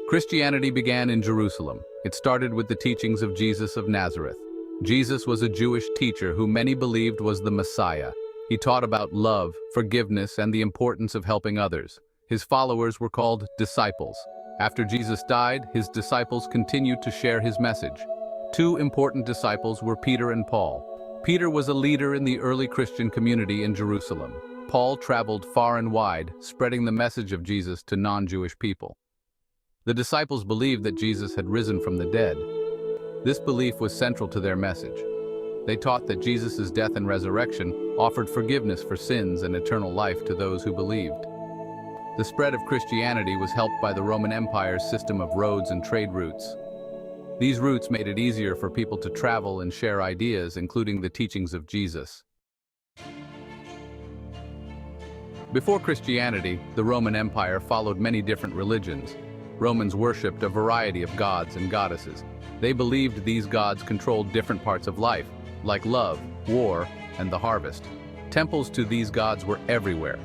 Christianity began in Jerusalem. It started with the teachings of Jesus of Nazareth. Jesus was a Jewish teacher who many believed was the Messiah. He taught about love, forgiveness, and the importance of helping others. His followers were called disciples. After Jesus died, his disciples continued to share his message. Two important disciples were Peter and Paul. Peter was a leader in the early Christian community in Jerusalem. Paul traveled far and wide, spreading the message of Jesus to non-Jewish people. The disciples believed that Jesus had risen from the dead. This belief was central to their message. They taught that Jesus' death and resurrection offered forgiveness for sins and eternal life to those who believed. The spread of Christianity was helped by the Roman Empire's system of roads and trade routes. These routes made it easier for people to travel and share ideas, including the teachings of Jesus. Before Christianity, the Roman Empire followed many different religions. Romans worshipped a variety of gods and goddesses. They believed these gods controlled different parts of life, like love, war, and the harvest. Temples to these gods were everywhere.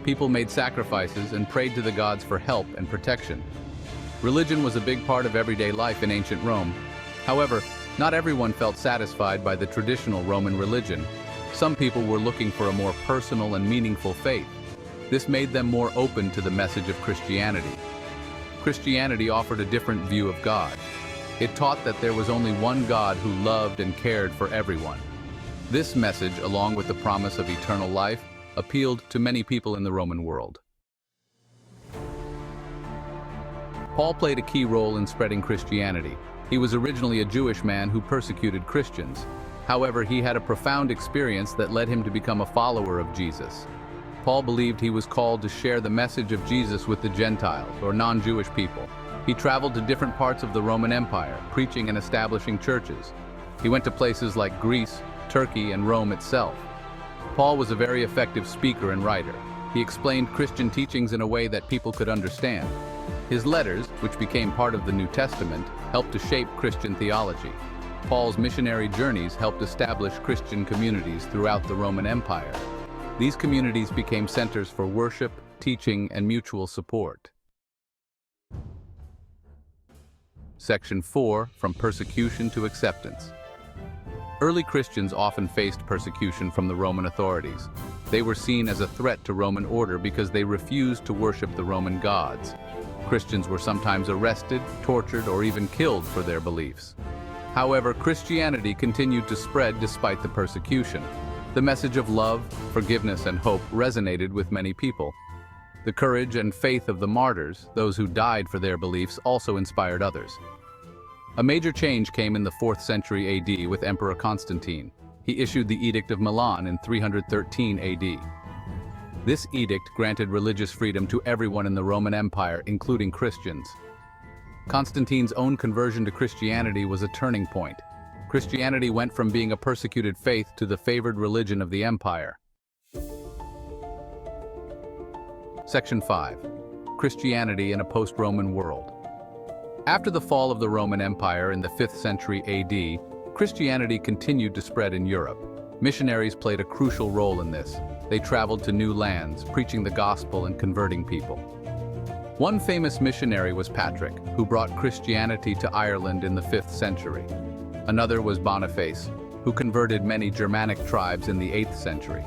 People made sacrifices and prayed to the gods for help and protection. Religion was a big part of everyday life in ancient Rome. However, not everyone felt satisfied by the traditional Roman religion. Some people were looking for a more personal and meaningful faith. This made them more open to the message of Christianity. Christianity offered a different view of God. It taught that there was only one God who loved and cared for everyone. This message, along with the promise of eternal life, appealed to many people in the Roman world. Paul played a key role in spreading Christianity. He was originally a Jewish man who persecuted Christians. However, he had a profound experience that led him to become a follower of Jesus. Paul believed he was called to share the message of Jesus with the Gentiles, or non-Jewish people. He traveled to different parts of the Roman Empire, preaching and establishing churches. He went to places like Greece, Turkey, and Rome itself. Paul was a very effective speaker and writer. He explained Christian teachings in a way that people could understand. His letters, which became part of the New Testament, helped to shape Christian theology. Paul's missionary journeys helped establish Christian communities throughout the Roman Empire. These communities became centers for worship, teaching, and mutual support. Section 4, From Persecution to Acceptance. Early Christians often faced persecution from the Roman authorities. They were seen as a threat to Roman order because they refused to worship the Roman gods. Christians were sometimes arrested, tortured, or even killed for their beliefs. However, Christianity continued to spread despite the persecution. The message of love, forgiveness, and hope resonated with many people. The courage and faith of the martyrs, those who died for their beliefs, also inspired others. A major change came in the 4th century AD with Emperor Constantine. He issued the Edict of Milan in 313 AD. This edict granted religious freedom to everyone in the Roman Empire, including Christians. Constantine's own conversion to Christianity was a turning point. Christianity went from being a persecuted faith to the favored religion of the empire. Section 5. Christianity in a post-Roman world. After the fall of the Roman Empire in the 5th century AD, Christianity continued to spread in Europe. Missionaries played a crucial role in this. They traveled to new lands, preaching the gospel and converting people. One famous missionary was Patrick, who brought Christianity to Ireland in the 5th century. Another was Boniface, who converted many Germanic tribes in the 8th century.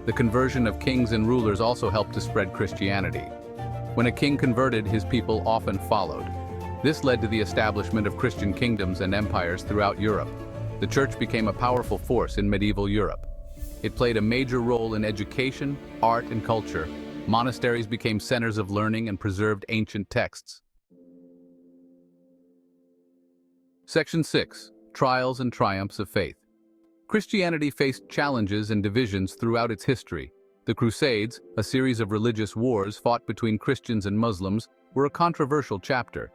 The conversion of kings and rulers also helped to spread Christianity. When a king converted, his people often followed. This led to the establishment of Christian kingdoms and empires throughout Europe. The church became a powerful force in medieval Europe. It played a major role in education, art, and culture. Monasteries became centers of learning and preserved ancient texts. Section 6. Trials and Triumphs of Faith. Christianity faced challenges and divisions throughout its history. The Crusades, a series of religious wars fought between Christians and Muslims, were a controversial chapter.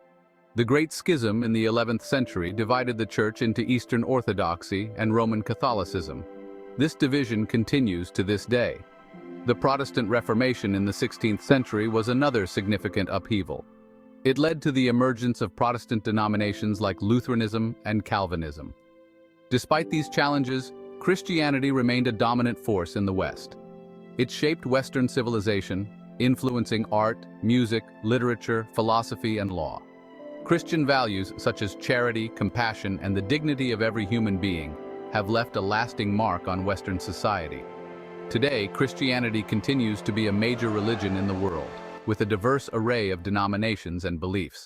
The Great Schism in the 11th century divided the Church into Eastern Orthodoxy and Roman Catholicism. This division continues to this day. The Protestant Reformation in the 16th century was another significant upheaval. It led to the emergence of Protestant denominations like Lutheranism and Calvinism. Despite these challenges, Christianity remained a dominant force in the West. It shaped Western civilization, influencing art, music, literature, philosophy, and law. Christian values such as charity, compassion, and the dignity of every human being have left a lasting mark on Western society. Today, Christianity continues to be a major religion in the world, with a diverse array of denominations and beliefs.